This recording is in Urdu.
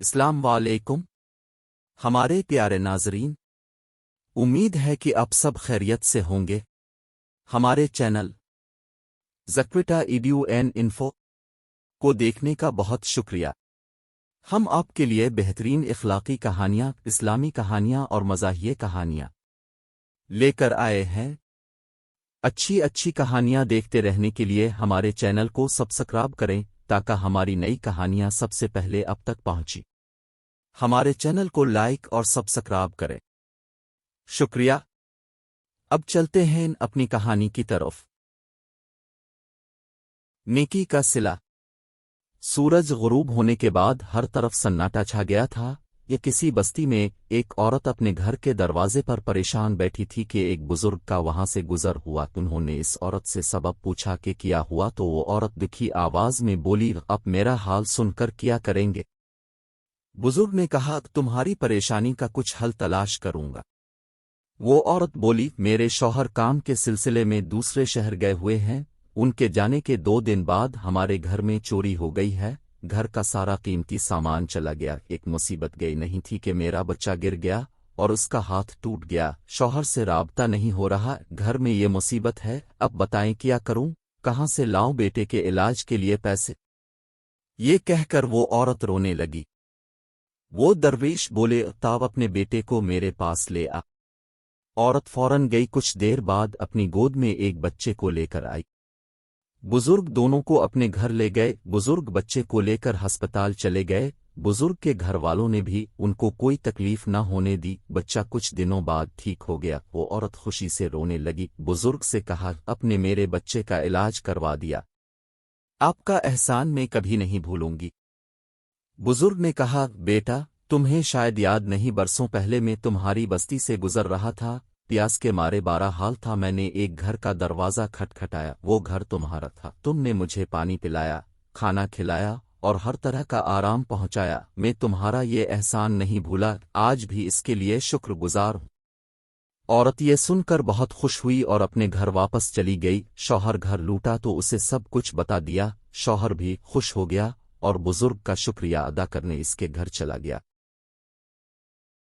السلام علیکم ہمارے پیارے ناظرین، امید ہے کہ آپ سب خیریت سے ہوں گے۔ ہمارے چینل زکویٹا ایڈیو این انفو کو دیکھنے کا بہت شکریہ۔ ہم آپ کے لیے بہترین اخلاقی کہانیاں، اسلامی کہانیاں اور مزاحیہ کہانیاں لے کر آئے ہیں۔ اچھی کہانیاں دیکھتے رہنے کے لیے ہمارے چینل کو سبسکرائب کریں تاکہ ہماری نئی کہانیاں سب سے پہلے اب تک پہنچیں۔ ہمارے چینل کو لائک اور سبسکرائب کریں۔ شکریہ۔ اب چلتے ہیں اپنی کہانی کی طرف۔ نیکی کا صلہ۔ سورج غروب ہونے کے بعد ہر طرف سناٹا چھا گیا تھا۔ یہ کسی بستی میں ایک عورت اپنے گھر کے دروازے پر پریشان بیٹھی تھی کہ ایک بزرگ کا وہاں سے گزر ہوا۔ انہوں نے اس عورت سے سبب پوچھا کہ کیا ہوا تو وہ عورت دکھی آواز میں بولی، اب میرا حال سن کر کیا کریں گے؟ بزرگ نے کہا، تمہاری پریشانی کا کچھ حل تلاش کروں گا۔ وہ عورت بولی، میرے شوہر کام کے سلسلے میں دوسرے شہر گئے ہوئے ہیں۔ ان کے جانے کے 2 دن بعد ہمارے گھر میں چوری ہو گئی ہے۔ گھر کا سارا قیمتی سامان چلا گیا۔ ایک مصیبت گئی نہیں تھی کہ میرا بچہ گر گیا اور اس کا ہاتھ ٹوٹ گیا۔ شوہر سے رابطہ نہیں ہو رہا، گھر میں یہ مصیبت ہے، اب بتائیں کیا کروں؟ کہاں سے لاؤں بیٹے کے علاج کے لیے پیسے؟ یہ کہہ کر وہ عورت رونے لگی۔ وہ درویش بولے، تاب اپنے بیٹے کو میرے پاس لے آ۔ عورت فوراً گئی۔ کچھ دیر بعد اپنی گود میں ایک بچے کو لے کر آئی۔ بزرگ دونوں کو اپنے گھر لے گئے۔ بزرگ بچے کو لے کر ہسپتال چلے گئے۔ بزرگ کے گھر والوں نے بھی ان کو کوئی تکلیف نہ ہونے دی۔ بچہ کچھ دنوں بعد ٹھیک ہو گیا۔ وہ عورت خوشی سے رونے لگی۔ بزرگ سے کہا، اپنے میرے بچے کا علاج کروا دیا، آپ کا احسان میں کبھی نہیں بھولوں گی۔ بزرگ نے کہا، بیٹا تمہیں شاید یاد نہیں، برسوں پہلے میں تمہاری بستی سے گزر رہا تھا۔ پیاس کے مارے بارہ حال تھا۔ میں نے ایک گھر کا دروازہ کھٹکھٹایا، وہ گھر تمہارا تھا۔ تم نے مجھے پانی پلایا، کھانا کھلایا اور ہر طرح کا آرام پہنچایا۔ میں تمہارا یہ احسان نہیں بھولا، آج بھی اس کے لیے شکر گزار ہوں۔ عورت یہ سن کر بہت خوش ہوئی اور اپنے گھر واپس چلی گئی۔ شوہر گھر لوٹا تو اسے سب کچھ بتا دیا۔ شوہر بھی خوش ہو گیا اور بزرگ کا شکریہ ادا کرنے اس کے گھر چلا گیا۔